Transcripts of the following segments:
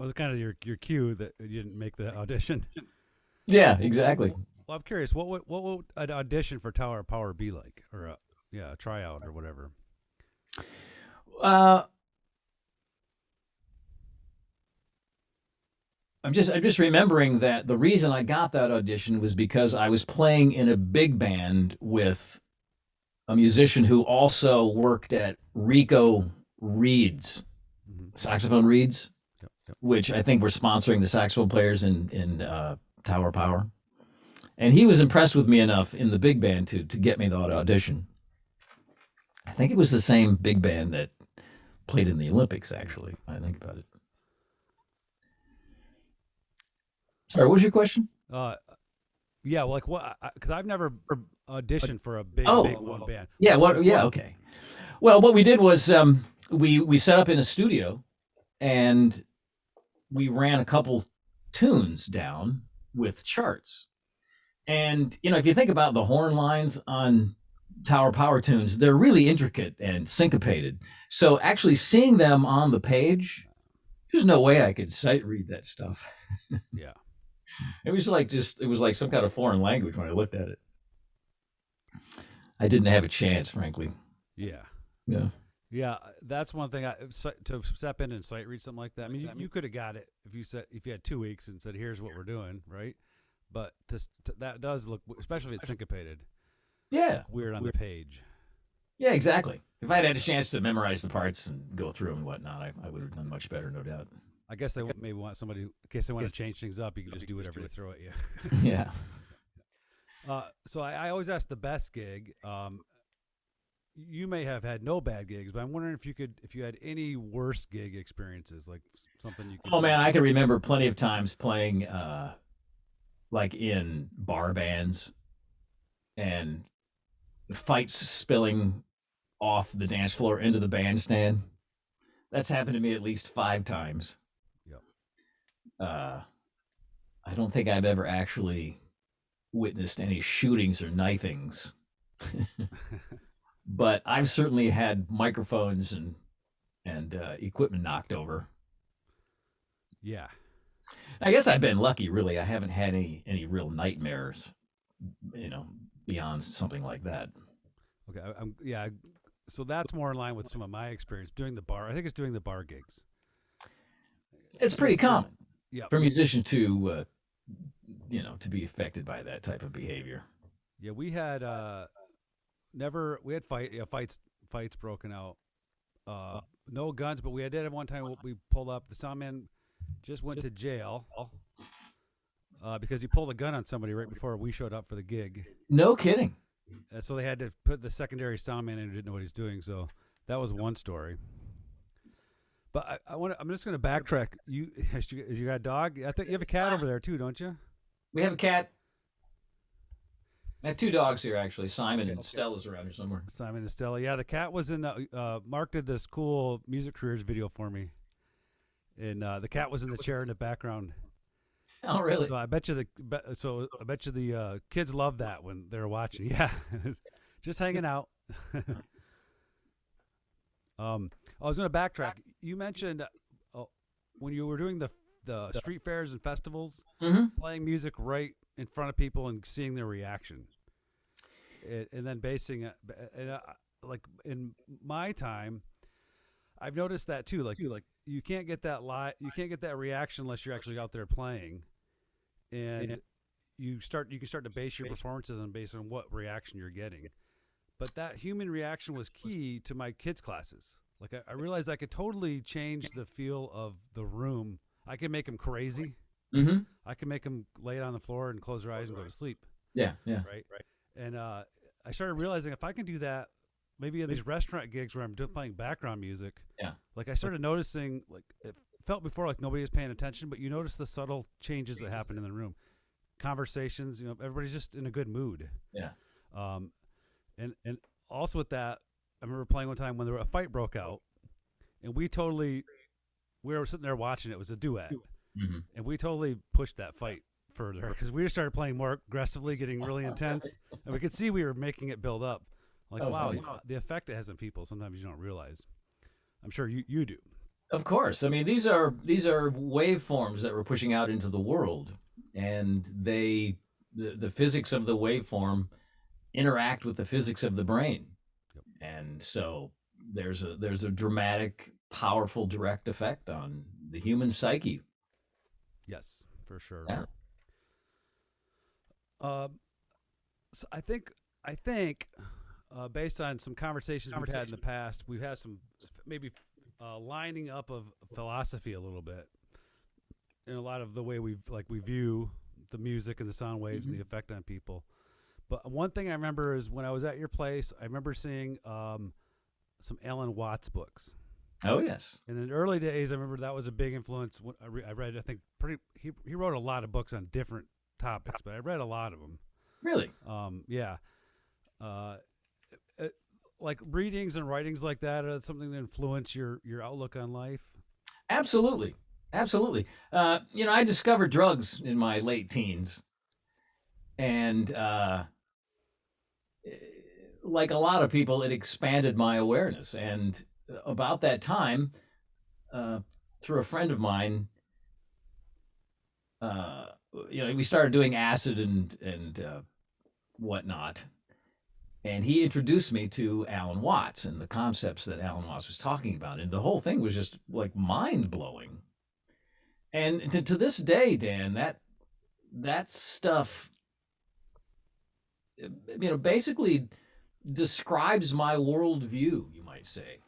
was kind of your cue that you didn't make the audition. Yeah, exactly. Well, I'm curious, what would an audition for Tower of Power be like, or a tryout or whatever? Uh, I'm just remembering that the reason I got that audition was because I was playing in a big band with a musician who also worked at Rico Reed's Hmm. saxophone Reeds, Yep, yep. which I think were sponsoring the saxophone players in Tower Power. And he was impressed with me enough in the big band to get me the audition. I think it was the same big band that played in the Olympics. Actually, I think about it. Sorry, what was your question? Uh, yeah, well, like what? Because I've never auditioned for a big Oh, one band. yeah. What? Yeah. Okay. Well, what we did was we set up in a studio and we ran a couple tunes down with charts. And if you think about the horn lines on Tower Power tunes, they're really intricate and syncopated. So actually seeing them on the page, there's no way I could sight read that stuff. Yeah, It was like some kind of foreign language when I looked at it. I didn't have a chance, frankly. yeah, Yeah. yeah. That's one thing. To step in and sight read something like that. I mean, you could have got it if you had 2 weeks and said, "Here's what we're doing," right? But that does look, especially if it's syncopated, Yeah. weird on the page. Yeah, exactly. If I'd had a chance to memorize the parts and go through them and whatnot, I would have done much better, no doubt. I guess they maybe want somebody, in case they want to change things up, you can just do whatever they throw at you. Yeah. So I always ask the best gig. You may have had no bad gigs, but I'm wondering if you had any worst gig experiences, like something you could. Oh man, I can remember plenty of times playing like in bar bands and fights spilling off the dance floor into the bandstand. That's happened to me at least 5 times. Yep. Uh, I don't think I've ever actually witnessed any shootings or knifings, but I've certainly had microphones and equipment knocked over. Yeah. I guess I've been lucky, really. I haven't had any real nightmares, beyond something like that. Okay. Yeah. So that's more in line with some of my experience doing the bar. I think it's doing the bar gigs. It's pretty common Yeah. for a musician to be affected by that type of behavior. Yeah. We had we had fights broken out. No guns, but we did have one time we pulled up. The soundman just went to jail because he pulled a gun on somebody right before we showed up for the gig. No kidding. So they had to put the secondary soundman in who didn't know what he's doing. So that was one story. But I'm just going to backtrack. You got a dog? I think you have a cat over there too, don't you? We have a cat. I have 2 dogs here, actually. Simon and Stella's around here somewhere. Simon and Stella. Yeah, the cat was in the. Mark did this cool music careers video for me, and the cat was in the chair in the background. Oh, really? So I bet you the kids love that when they're watching. Yeah, just hanging out. I was going to backtrack. You mentioned when you were doing the street fairs and festivals, playing music right in front of people and seeing their reaction, and then basing it. And like in my time, I've noticed that too. Like you can't get that you can't get that reaction unless you're actually out there playing, and you can start to base your performances on based on what reaction you're getting. But that human reaction was key to my kids' classes. Like I realized I could totally change the feel of the room. I could make them crazy. Mm-hmm. I can make them lay it on the floor and close their eyes and go to sleep. Yeah, yeah. Right. And I started realizing if I can do that, maybe in these restaurant gigs where I'm just playing background music. Yeah. Like I started noticing, like it felt before like nobody was paying attention, but you notice the subtle changes that happen in the room. Conversations, everybody's just in a good mood. Yeah. And also with that, I remember playing one time when a fight broke out, and we were sitting there watching it. It was a duet. Mm-hmm. And we totally pushed that fight further because we just started playing more aggressively, getting really intense, and we could see we were making it build up. Like, wow, the effect it has on people sometimes you don't realize. I'm sure you do. Of course. I mean, these are waveforms that we're pushing out into the world, and the physics of the waveform interact with the physics of the brain. Yep. And so there's a dramatic, powerful, direct effect on the human psyche. Yes, for sure. Yeah. So I think based on some conversations we've had in the past, we've had some maybe lining up of philosophy a little bit in a lot of the way we view the music and the sound waves and the effect on people. But one thing I remember is when I was at your place, I remember seeing some Alan Watts books. Oh yes. And in the early days, I remember that was a big influence. I read, I think, he wrote a lot of books on different topics, but I read a lot of them. Really? Yeah. Like readings and writings like that are something that influence your outlook on life. Absolutely. Absolutely. I discovered drugs in my late teens, and like a lot of people, it expanded my awareness. And about that time, through a friend of mine, we started doing acid and whatnot. And he introduced me to Alan Watts and the concepts that Alan Watts was talking about. And the whole thing was just like mind blowing. And to this day, Dan, that stuff, basically describes my worldview, you might say.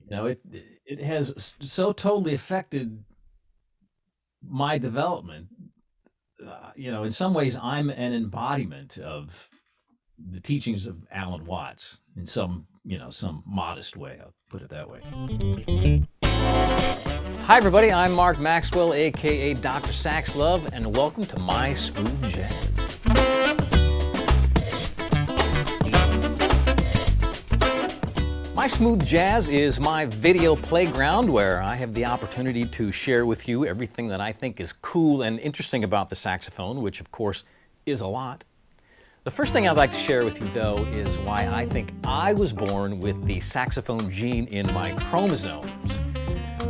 It has so totally affected my development. In some ways, I'm an embodiment of the teachings of Alan Watts in some modest way. I'll put it that way. Hi, everybody. I'm Mark Maxwell, a.k.a. Dr. Saxlove, and welcome to My Smooth Jazz. My Smooth Jazz is my video playground where I have the opportunity to share with you everything that I think is cool and interesting about the saxophone, which of course is a lot. The first thing I'd like to share with you, though, is why I think I was born with the saxophone gene in my chromosomes.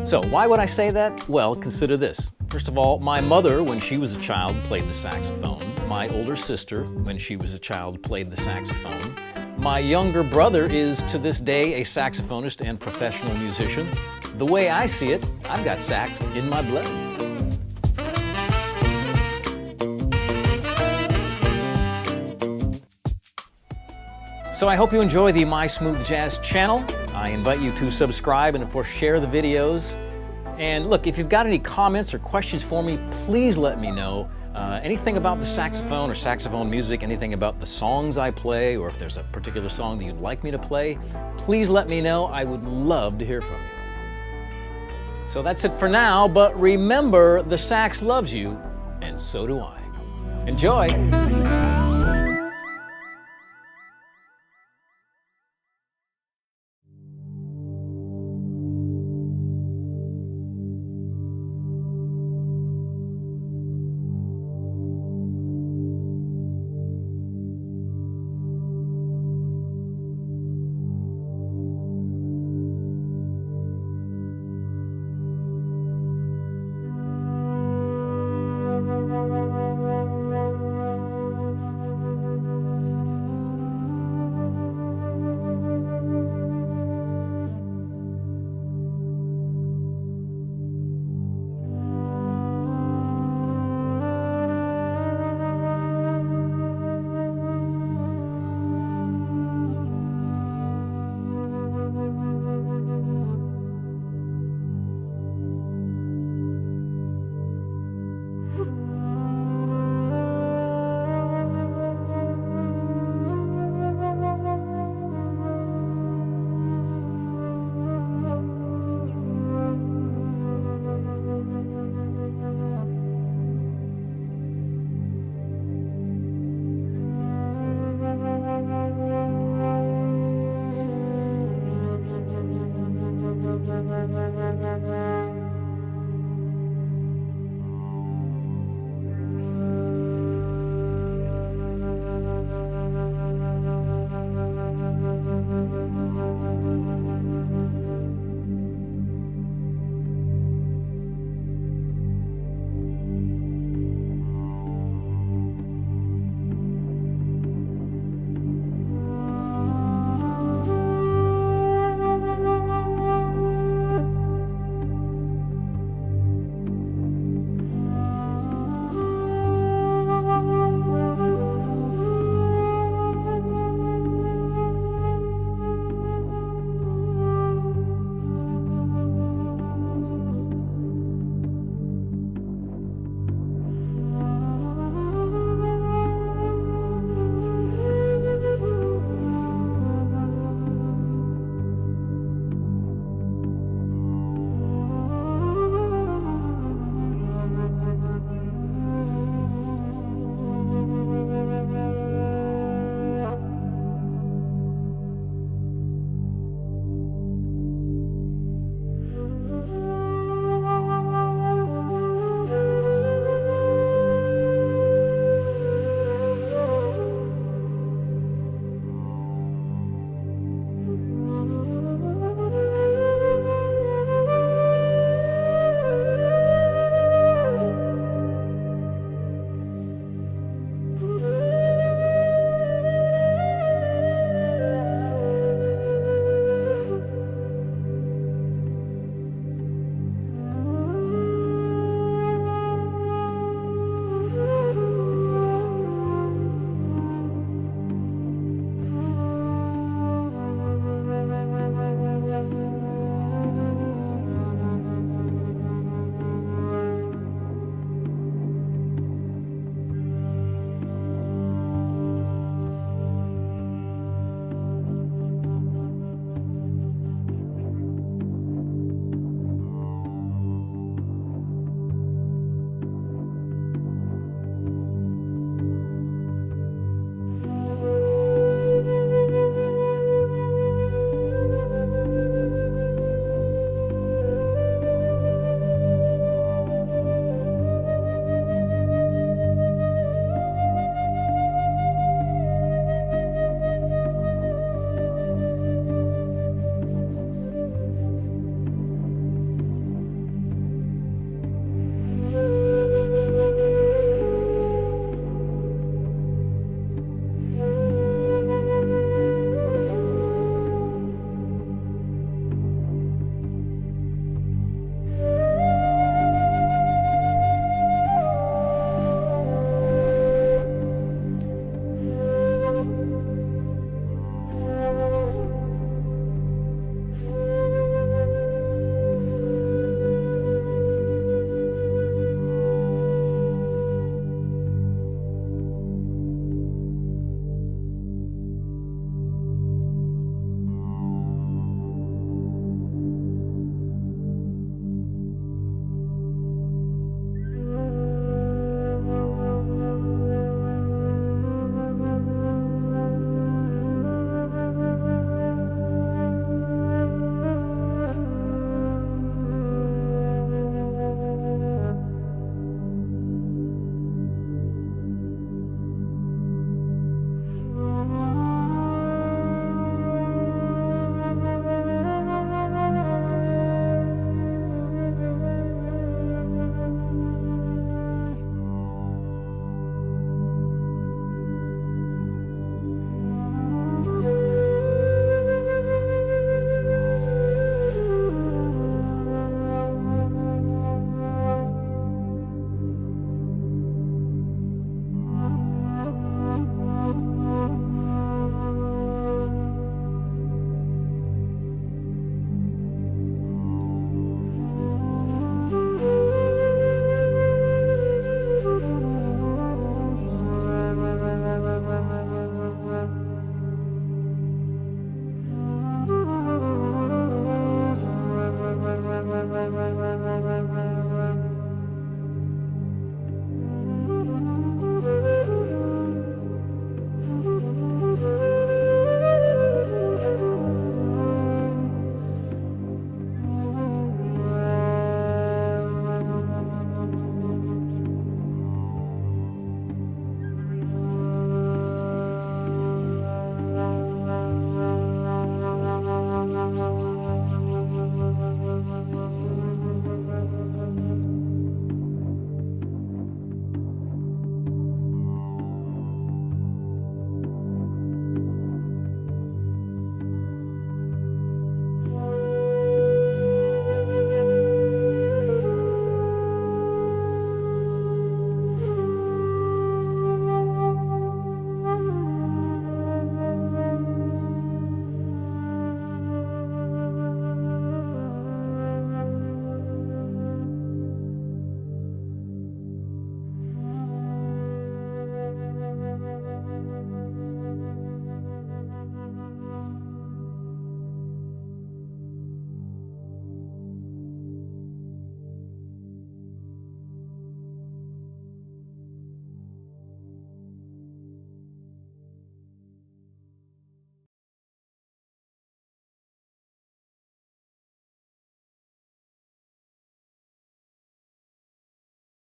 So why would I say that? Well, consider this. First of all, my mother, when she was a child, played the saxophone. My older sister, when she was a child, played the saxophone. My younger brother is, to this day, a saxophonist and professional musician. The way I see it, I've got sax in my blood. So I hope you enjoy the My Smooth Jazz channel. I invite you to subscribe and, of course, share the videos. And look, if you've got any comments or questions for me, please let me know. Anything about the saxophone or saxophone music, anything about the songs I play, or if there's a particular song that you'd like me to play, please let me know. I would love to hear from you. So that's it for now, but remember, the sax loves you, and so do I. Enjoy!